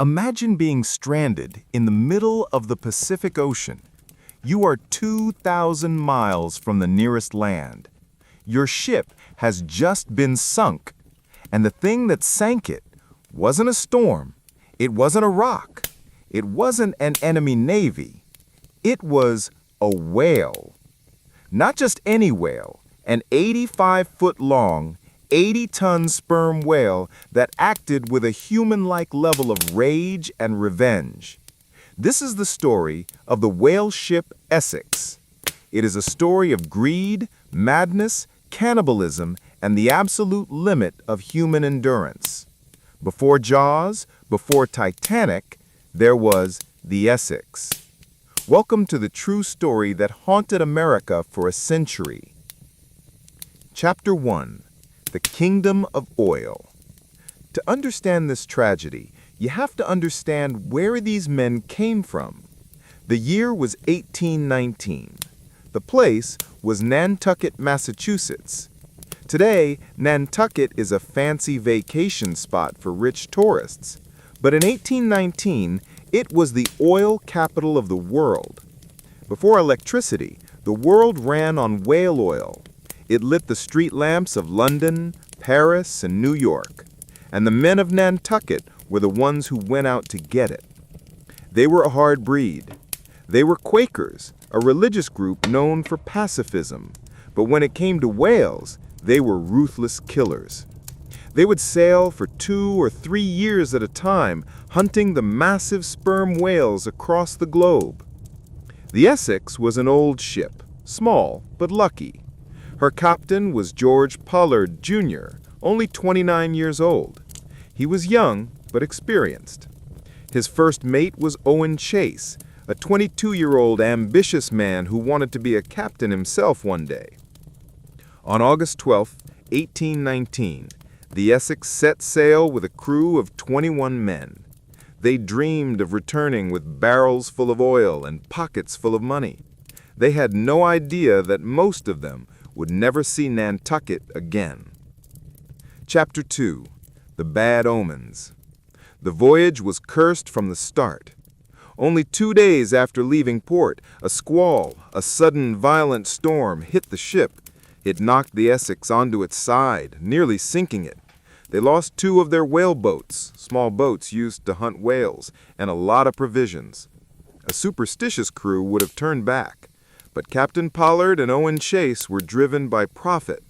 Imagine being stranded in the middle of the Pacific Ocean. You are 2,000 miles from the nearest land. Your ship has just been sunk, and the thing that sank it wasn't a storm, it wasn't a rock, it wasn't an enemy navy. It was a whale. Not just any whale, an 85-foot-long, 80-ton sperm whale that acted with a human-like level of rage and revenge. This is the story of the Whaleship Essex. It is a story of greed, madness, cannibalism, and the absolute limit of human endurance. Before Jaws, before Titanic, there was the Essex. Welcome to the true story that haunted America for a century. Chapter 1. The Kingdom of Oil. To understand this tragedy, you have to understand where these men came from. The year was 1819. The place was Nantucket, Massachusetts. Today, Nantucket is a fancy vacation spot for rich tourists. But in 1819, it was the oil capital of the world. Before electricity, the world ran on whale oil. It lit the street lamps of London, Paris, and New York. And the men of Nantucket were the ones who went out to get it. They were a hard breed. They were Quakers, a religious group known for pacifism. But when it came to whales, they were ruthless killers. They would sail for 2 or 3 years at a time, hunting the massive sperm whales across the globe. The Essex was an old ship, small but lucky. Her captain was George Pollard, Jr., only 29 years old. He was young but experienced. His first mate was Owen Chase, a 22-year-old ambitious man who wanted to be a captain himself one day. On August 12, 1819, the Essex set sail with a crew of 21 men. They dreamed of returning with barrels full of oil and pockets full of money. They had no idea that most of them would never see Nantucket again. Chapter 2. The Bad Omens. The voyage was cursed from the start. Only 2 days after leaving port, a squall, a sudden violent storm, hit the ship. It knocked the Essex onto its side, nearly sinking it. They lost 2 of their whale boats, small boats used to hunt whales, and a lot of provisions. A superstitious crew would have turned back, but Captain Pollard and Owen Chase were driven by profit.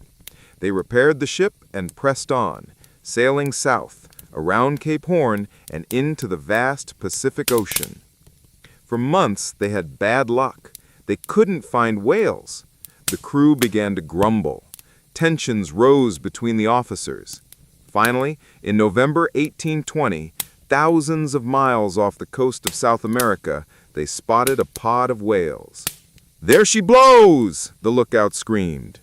They repaired the ship and pressed on, sailing south, around Cape Horn, and into the vast Pacific Ocean. For months, they had bad luck. They couldn't find whales. The crew began to grumble. Tensions rose between the officers. Finally, in November 1820, thousands of miles off the coast of South America, they spotted a pod of whales. "There she blows!" the lookout screamed.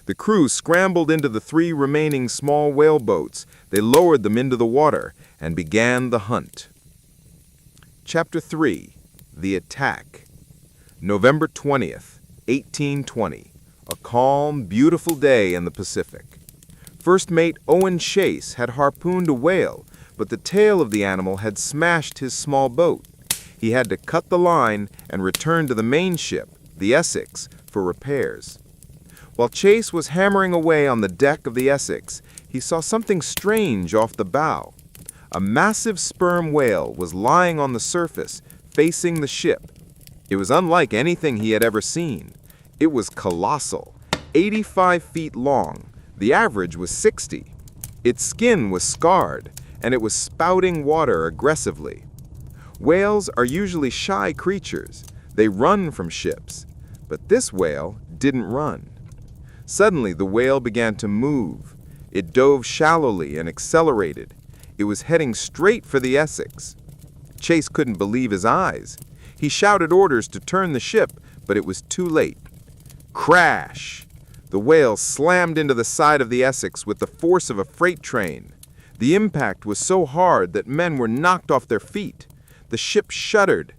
The crew scrambled into the 3 remaining small whale boats. They lowered them into the water and began the hunt. Chapter 3. The Attack. November 20th, 1820. A calm, beautiful day in the Pacific. First mate Owen Chase had harpooned a whale, but the tail of the animal had smashed his small boat. He had to cut the line and return to the main ship, the Essex, for repairs. While Chase was hammering away on the deck of the Essex, he saw something strange off the bow. A massive sperm whale was lying on the surface, facing the ship. It was unlike anything he had ever seen. It was colossal, 85 feet long. The average was 60. Its skin was scarred, and it was spouting water aggressively. Whales are usually shy creatures. They run from ships. But this whale didn't run. Suddenly, the whale began to move. It dove shallowly and accelerated. It was heading straight for the Essex. Chase couldn't believe his eyes. He shouted orders to turn the ship, but it was too late. Crash! The whale slammed into the side of the Essex with the force of a freight train. The impact was so hard that men were knocked off their feet. The ship shuddered.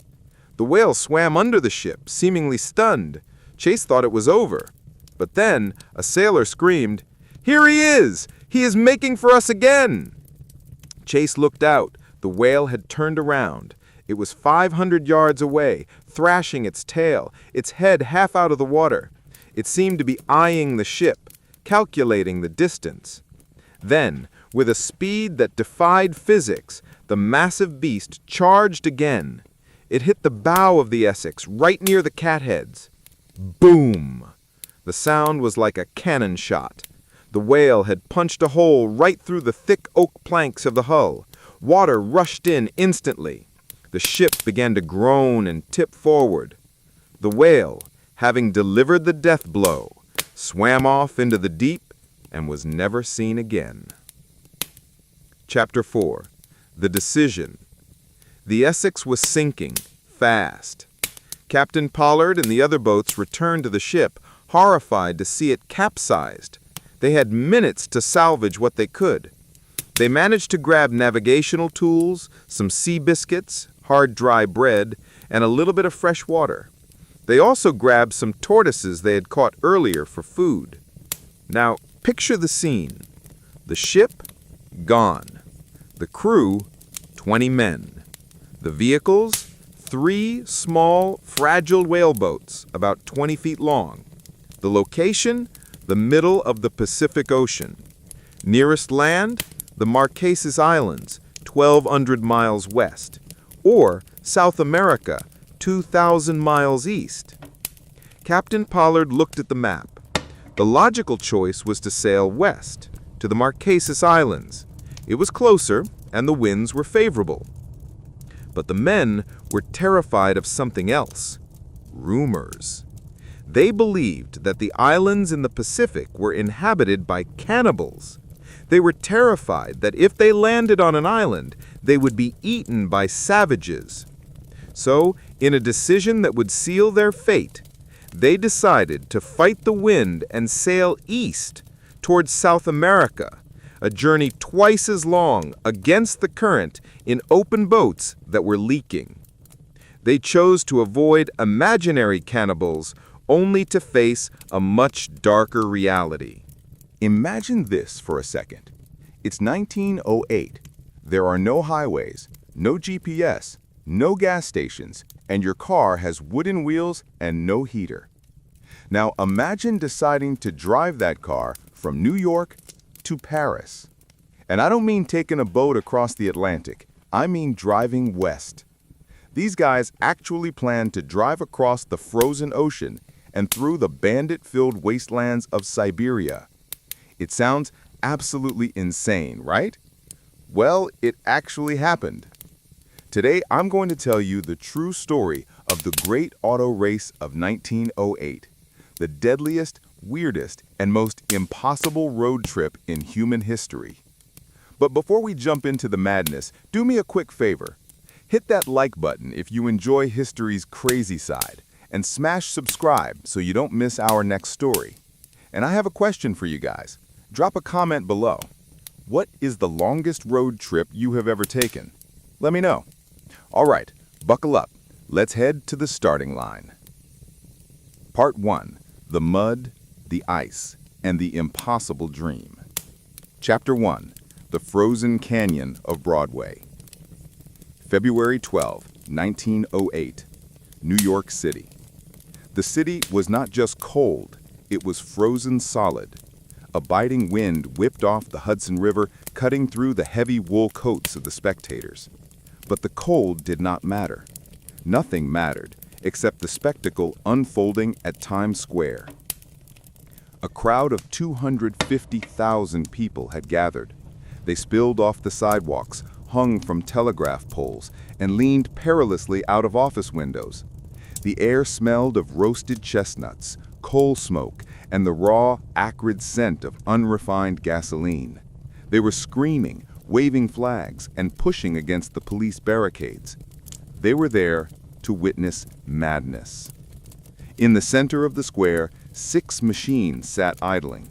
The whale swam under the ship, seemingly stunned. Chase thought it was over. But then a sailor screamed, "Here he is! He is making for us again!" Chase looked out, The whale had turned around. It was 500 yards away, thrashing its tail, its head half out of the water. It seemed to be eyeing the ship, calculating the distance. Then, with a speed that defied physics, the massive beast charged again. It hit the bow of the Essex, right near the catheads. Boom! The sound was like a cannon shot. The whale had punched a hole right through the thick oak planks of the hull. Water rushed in instantly. The ship began to groan and tip forward. The whale, having delivered the death blow, swam off into the deep and was never seen again. Chapter 4. The Decision. The Essex was sinking, fast. Captain Pollard and the other boats returned to the ship, horrified to see it capsized. They had minutes to salvage what they could. They managed to grab navigational tools, some sea biscuits, hard dry bread, and a little bit of fresh water. They also grabbed some tortoises they had caught earlier for food. Now, picture the scene. The ship, gone. The crew, 20 men. The vehicles, 3 small, fragile whaleboats, about 20 feet long. The location, the middle of the Pacific Ocean. Nearest land, the Marquesas Islands, 1,200 miles west. Or South America, 2,000 miles east. Captain Pollard looked at the map. The logical choice was to sail west, to the Marquesas Islands. It was closer, and the winds were favorable. But the men were terrified of something else. Rumors. They believed that the islands in the Pacific were inhabited by cannibals. They were terrified that if they landed on an island, they would be eaten by savages. So, in a decision that would seal their fate, they decided to fight the wind and sail east towards South America, a journey twice as long against the current in open boats that were leaking. They chose to avoid imaginary cannibals only to face a much darker reality. Imagine this for a second. It's 1908. There are no highways, no GPS, no gas stations, and your car has wooden wheels and no heater. Now imagine deciding to drive that car from New York to Paris. And I don't mean taking a boat across the Atlantic. I mean driving west. These guys actually planned to drive across the frozen ocean and through the bandit-filled wastelands of Siberia. It sounds absolutely insane, right? Well, it actually happened. Today, I'm going to tell you the true story of the Great Auto Race of 1908, the deadliest, weirdest, and most impossible road trip in human history. But before we jump into the madness, do me a quick favor. Hit that like button if you enjoy history's crazy side, and smash subscribe so you don't miss our next story. And I have a question for you guys. Drop a comment below. What is the longest road trip you have ever taken? Let me know. All right, buckle up. Let's head to the starting line. Part 1. The Mud, the Ice, and the Impossible Dream. Chapter 1. The Frozen Canyon of Broadway. February 12, 1908. New York City. The city was not just cold, it was frozen solid. A biting wind whipped off the Hudson River, cutting through the heavy wool coats of the spectators. But the cold did not matter. Nothing mattered, except the spectacle unfolding at Times Square. A crowd of 250,000 people had gathered. They spilled off the sidewalks, hung from telegraph poles, and leaned perilously out of office windows. The air smelled of roasted chestnuts, coal smoke, and the raw, acrid scent of unrefined gasoline. They were screaming, waving flags, and pushing against the police barricades. They were there to witness madness. In the center of the square, 6 machines sat idling.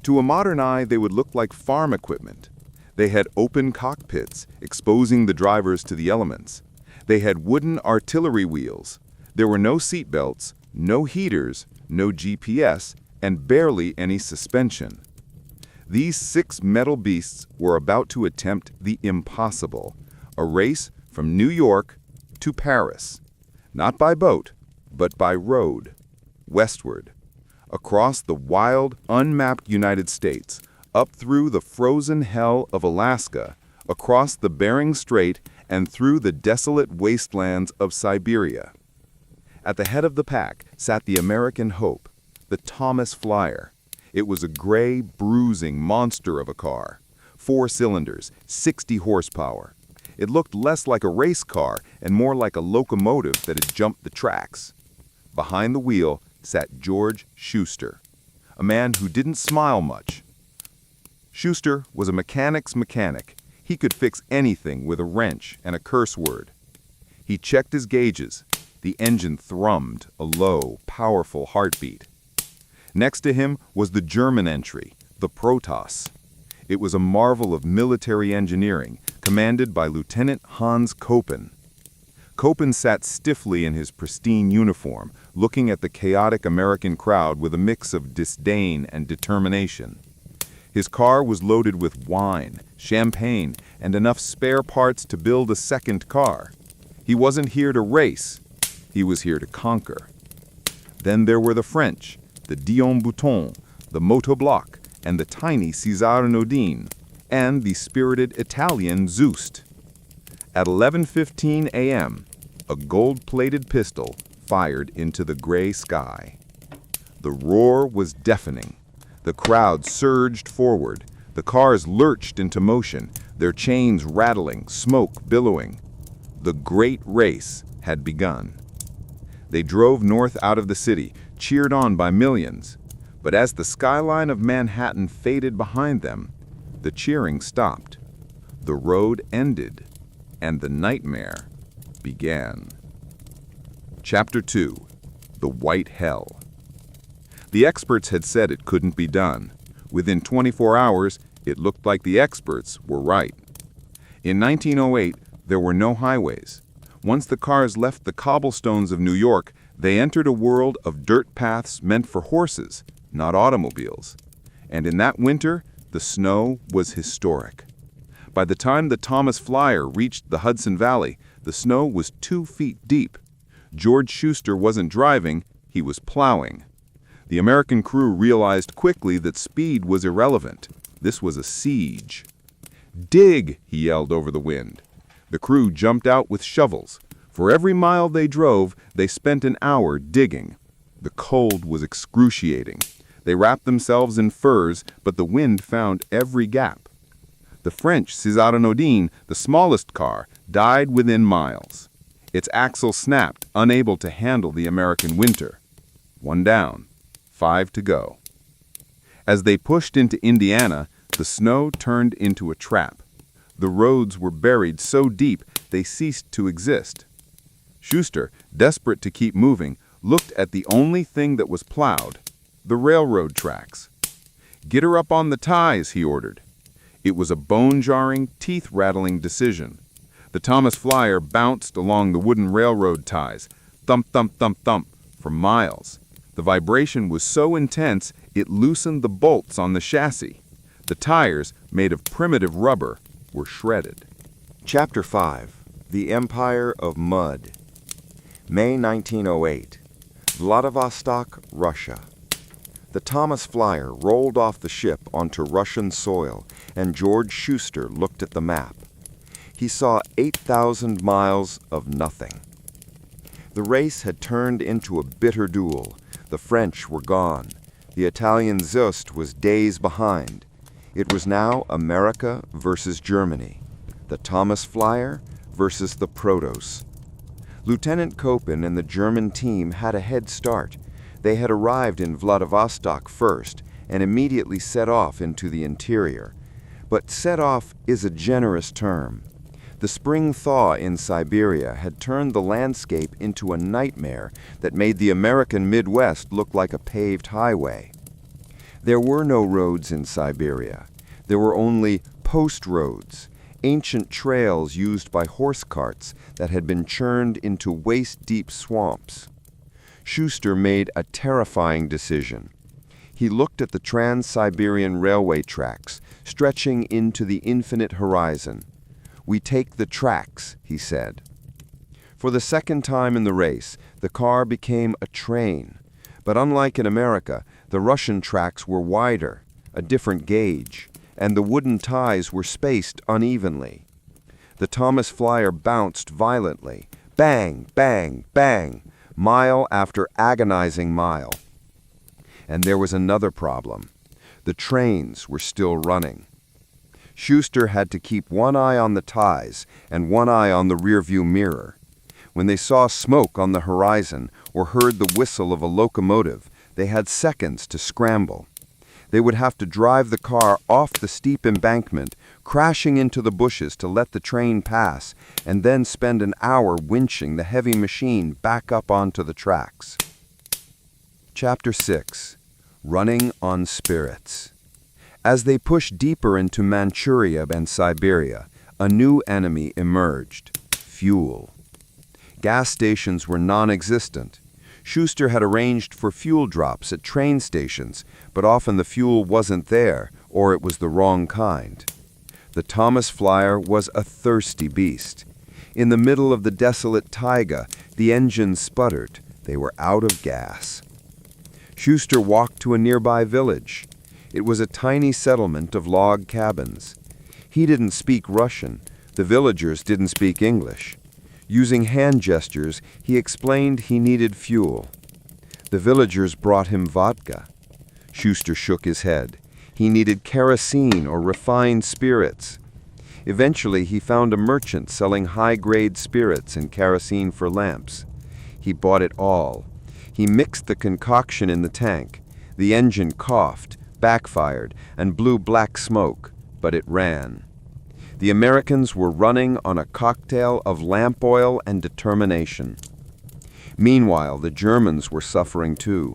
To a modern eye, they would look like farm equipment. They had open cockpits, exposing the drivers to the elements. They had wooden artillery wheels. There were no seat belts, no heaters, no GPS, and barely any suspension. These 6 metal beasts were about to attempt the impossible, A race from New York to Paris. Not by boat, but by road. Westward. Across the wild, unmapped United States, up through the frozen hell of Alaska, across the Bering Strait, and through the desolate wastelands of Siberia. At the head of the pack sat the American Hope, the Thomas Flyer. It was a gray, bruising monster of a car. 4 cylinders, 60 horsepower. It looked less like a race car and more like a locomotive that had jumped the tracks. Behind the wheel sat George Schuster, a man who didn't smile much. Schuster was a mechanic's mechanic. He could fix anything with a wrench and a curse word. He checked his gauges. The engine thrummed, a low, powerful heartbeat. Next to him was the German entry, the Protoss. It was a marvel of military engineering, commanded by Lieutenant Hans Koppen. Koppen sat stiffly in his pristine uniform, looking at the chaotic American crowd with a mix of disdain and determination. His car was loaded with wine, champagne, and enough spare parts to build a second car. He wasn't here to race. He was here to conquer. Then there were the French, the Dion Bouton, the Motobloc, and the tiny César Nodine, and the spirited Italian Zust. At 11:15 a.m., a gold-plated pistol fired into the gray sky. The roar was deafening. The crowd surged forward. The cars lurched into motion, their chains rattling, smoke billowing. The great race had begun. They drove north out of the city, cheered on by millions. But as the skyline of Manhattan faded behind them, the cheering stopped. The road ended, and the nightmare began. Chapter 2. The White Hell. The experts had said it couldn't be done. Within 24 hours, it looked like the experts were right. In 1908, there were no highways. Once the cars left the cobblestones of New York, they entered a world of dirt paths meant for horses, not automobiles. And in that winter, the snow was historic. By the time the Thomas Flyer reached the Hudson Valley, the snow was 2 feet deep. George Schuster wasn't driving, he was plowing. The American crew realized quickly that speed was irrelevant. This was a siege. "Dig!" he yelled over the wind. The crew jumped out with shovels. For every mile they drove, they spent an hour digging. The cold was excruciating. They wrapped themselves in furs, but the wind found every gap. The French César Nodine, the smallest car, died within miles. Its axle snapped, unable to handle the American winter. 1 down, 5 to go. As they pushed into Indiana, the snow turned into a trap. The roads were buried so deep they ceased to exist. Schuster, desperate to keep moving, looked at the only thing that was plowed, the railroad tracks. "Get her up on the ties," he ordered. It was a bone-jarring, teeth-rattling decision. The Thomas Flyer bounced along the wooden railroad ties, thump, thump, thump, thump, for miles. The vibration was so intense it loosened the bolts on the chassis. The tires, made of primitive rubber, were shredded. Chapter 5. The Empire of Mud. May 1908. Vladivostok, Russia. The Thomas Flyer rolled off the ship onto Russian soil, and George Schuster looked at the map. He saw 8,000 miles of nothing. The race had turned into a bitter duel. The French were gone. The Italian Zust was days behind. It was now America versus Germany. The Thomas Flyer versus the Protoss. Lieutenant Koppen and the German team had a head start. They had arrived in Vladivostok first and immediately set off into the interior. But set off is a generous term. The spring thaw in Siberia had turned the landscape into a nightmare that made the American Midwest look like a paved highway. There were no roads in Siberia. There were only post roads, ancient trails used by horse carts that had been churned into waist-deep swamps. Schuster made a terrifying decision. He looked at the Trans-Siberian railway tracks, stretching into the infinite horizon. "We take the tracks," he said. For the second time in the race, the car became a train. But unlike in America, the Russian tracks were wider, a different gauge, and the wooden ties were spaced unevenly. The Thomas Flyer bounced violently, bang, bang, bang, mile after agonizing mile. And there was another problem. The trains were still running. Schuster had to keep one eye on the ties and one eye on the rearview mirror. When they saw smoke on the horizon or heard the whistle of a locomotive, they had seconds to scramble. They would have to drive the car off the steep embankment, crashing into the bushes to let the train pass, and then spend an hour winching the heavy machine back up onto the tracks. Chapter 6. Running on Spirits. As they pushed deeper into Manchuria and Siberia, a new enemy emerged: fuel. Gas stations were non-existent. Schuster had arranged for fuel drops at train stations, but often the fuel wasn't there, or it was the wrong kind. The Thomas Flyer was a thirsty beast. In the middle of the desolate taiga, the engines sputtered. They were out of gas. Schuster walked to a nearby village. It was a tiny settlement of log cabins. He didn't speak Russian. The villagers didn't speak English. Using hand gestures, he explained he needed fuel. The villagers brought him vodka. Schuster shook his head. He needed kerosene or refined spirits. Eventually, he found a merchant selling high-grade spirits and kerosene for lamps. He bought it all. He mixed the concoction in the tank. The engine coughed, backfired, and blew black smoke, but it ran. The Americans were running on a cocktail of lamp oil and determination. Meanwhile, the Germans were suffering too.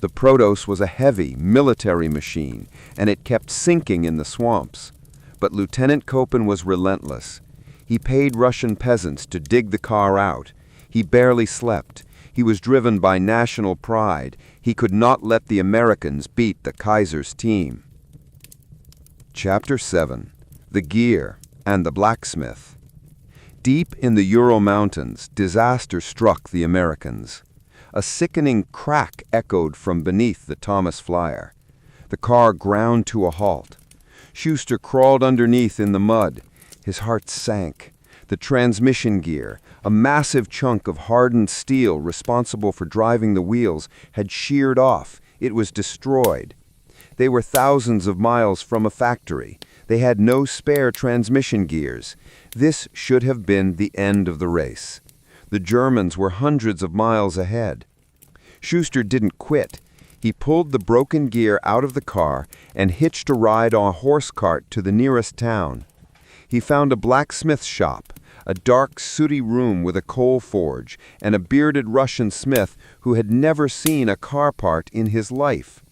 The Protos was a heavy, military machine, and it kept sinking in the swamps. But Lieutenant Kopin was relentless. He paid Russian peasants to dig the car out. He barely slept. He was driven by national pride. He could not let the Americans beat the Kaiser's team. Chapter 7. The Gear and the Blacksmith. Deep in the Ural Mountains, disaster struck the Americans. A sickening crack echoed from beneath the Thomas Flyer. The car ground to a halt. Schuster crawled underneath in the mud. His heart sank. The transmission gear, a massive chunk of hardened steel responsible for driving the wheels, had sheared off. It was destroyed. They were thousands of miles from a factory. They had no spare transmission gears. This should have been the end of the race. The Germans were hundreds of miles ahead. Schuster didn't quit. He pulled the broken gear out of the car and hitched a ride on a horse cart to the nearest town. He found a blacksmith shop, a dark, sooty room with a coal forge, and a bearded Russian smith who had never seen a car part in his life.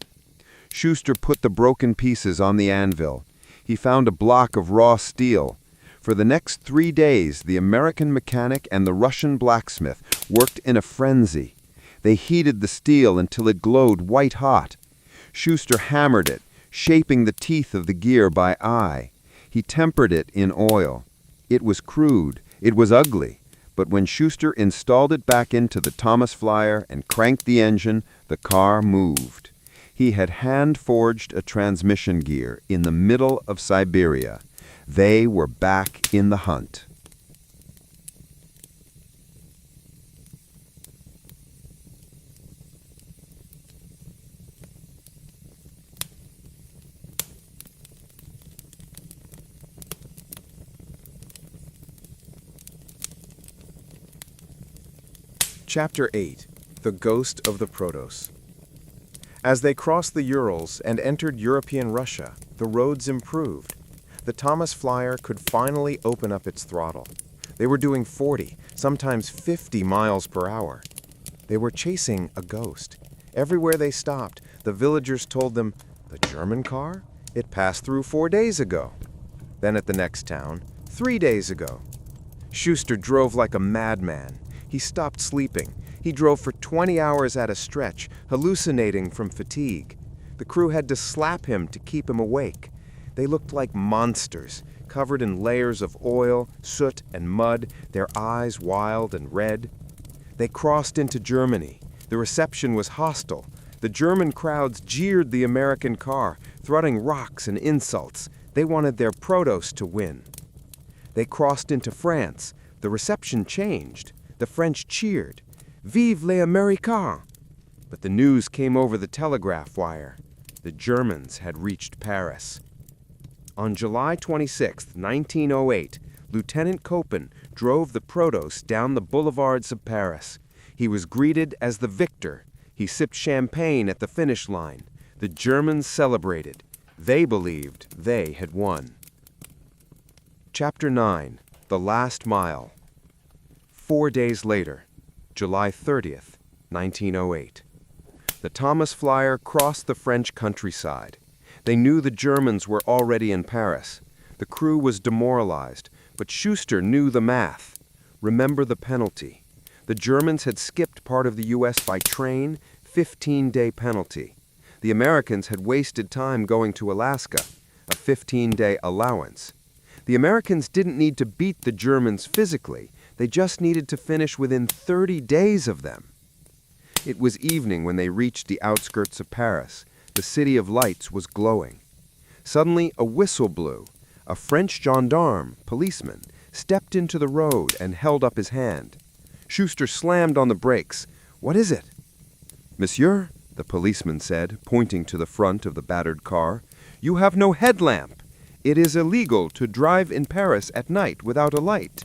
Schuster put the broken pieces on the anvil. He found a block of raw steel. For the next 3 days, the American mechanic and the Russian blacksmith worked in a frenzy. They heated the steel until it glowed white-hot. Schuster hammered it, shaping the teeth of the gear by eye. He tempered it in oil. It was crude, it was ugly, but when Schuster installed it back into the Thomas Flyer and cranked the engine, the car moved. He had hand-forged a transmission gear in the middle of Siberia. They were back in the hunt. Chapter 8. The Ghost of the Protos. As they crossed the Urals and entered European Russia, the roads improved. The Thomas Flyer could finally open up its throttle. They were doing 40, sometimes 50 miles per hour. They were chasing a ghost. Everywhere they stopped, the villagers told them, "The German car? It passed through 4 days ago." Then at the next town, 3 days ago. Schuster drove like a madman. He stopped sleeping. He drove for 20 hours at a stretch, hallucinating from fatigue. The crew had to slap him to keep him awake. They looked like monsters, covered in layers of oil, soot, and mud, their eyes wild and red. They crossed into Germany. The reception was hostile. The German crowds jeered the American car, throwing rocks and insults. They wanted their Protos to win. They crossed into France. The reception changed. The French cheered. Vive les Américains! But the news came over the telegraph wire. The Germans had reached Paris. On July 26, 1908, Lieutenant Copen drove the Protos down the boulevards of Paris. He was greeted as the victor. He sipped champagne at the finish line. The Germans celebrated. They believed they had won. Chapter 9. The Last Mile. 4 days later, July 30th, 1908. The Thomas Flyer crossed the French countryside. They knew the Germans were already in Paris. The crew was demoralized, but Schuster knew the math. Remember the penalty. The Germans had skipped part of the U.S. by train, 15-day penalty. The Americans had wasted time going to Alaska, a 15-day allowance. The Americans didn't need to beat the Germans physically. They just needed to finish within 30 days of them. It was evening when they reached the outskirts of Paris. The city of lights was glowing. Suddenly, a whistle blew. A French gendarme, policeman, stepped into the road and held up his hand. Schuster slammed on the brakes. "What is it?" "Monsieur," the policeman said, pointing to the front of the battered car, "you have no headlamp. It is illegal to drive in Paris at night without a light."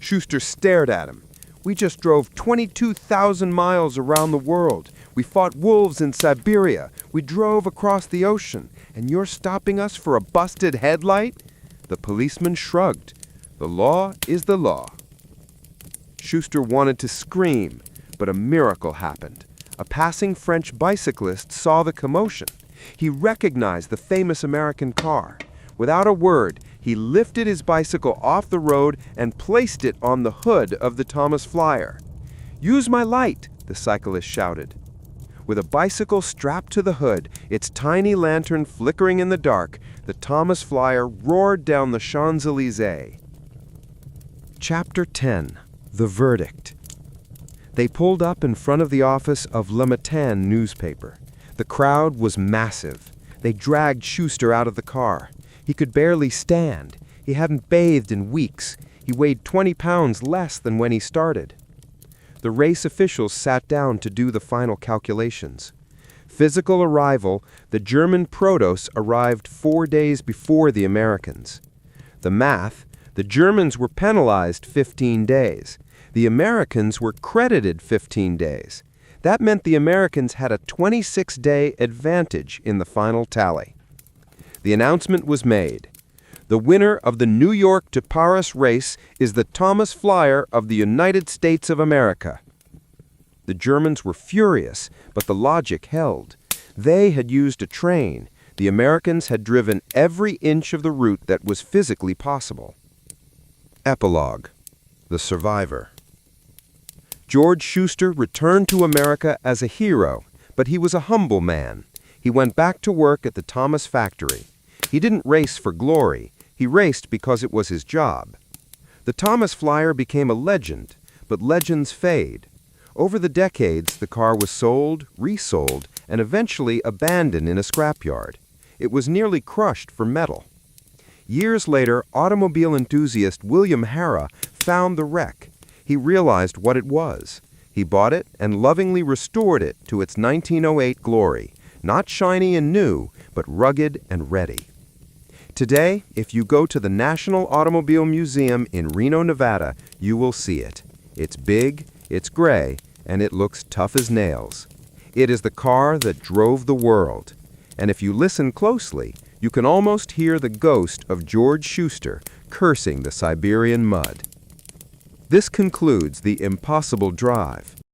Schuster stared at him. "We just drove 22,000 miles around the world. We fought wolves in Siberia. We drove across the ocean. And you're stopping us for a busted headlight?" The policeman shrugged. "The law is the law." Schuster wanted to scream, but a miracle happened. A passing French bicyclist saw the commotion. He recognized the famous American car. Without a word, he lifted his bicycle off the road and placed it on the hood of the Thomas Flyer. "Use my light," the cyclist shouted. With a bicycle strapped to the hood, its tiny lantern flickering in the dark, the Thomas Flyer roared down the Champs-Élysées. Chapter 10. The Verdict. They pulled up in front of the office of Le Matin newspaper. The crowd was massive. They dragged Schuster out of the car. He could barely stand. He hadn't bathed in weeks. He weighed 20 pounds less than when he started. The race officials sat down to do the final calculations. Physical arrival, the German Protos arrived 4 days before the Americans. The math, the Germans were penalized 15 days. The Americans were credited 15 days. That meant the Americans had a 26-day advantage in the final tally. The announcement was made. The winner of the New York to Paris race is the Thomas Flyer of the United States of America. The Germans were furious, but the logic held. They had used a train. The Americans had driven every inch of the route that was physically possible. Epilogue. The Survivor. George Schuster returned to America as a hero, but he was a humble man. He went back to work at the Thomas factory. He didn't race for glory. He raced because it was his job. The Thomas Flyer became a legend, but legends fade. Over the decades, the car was sold, resold, and eventually abandoned in a scrapyard. It was nearly crushed for metal. Years later, automobile enthusiast William Harrah found the wreck. He realized what it was. He bought it and lovingly restored it to its 1908 glory, not shiny and new, but rugged and ready. Today, if you go to the National Automobile Museum in Reno, Nevada, you will see it. It's big, it's gray, and it looks tough as nails. It is the car that drove the world. And if you listen closely, you can almost hear the ghost of George Schuster cursing the Siberian mud. This concludes the Impossible Drive.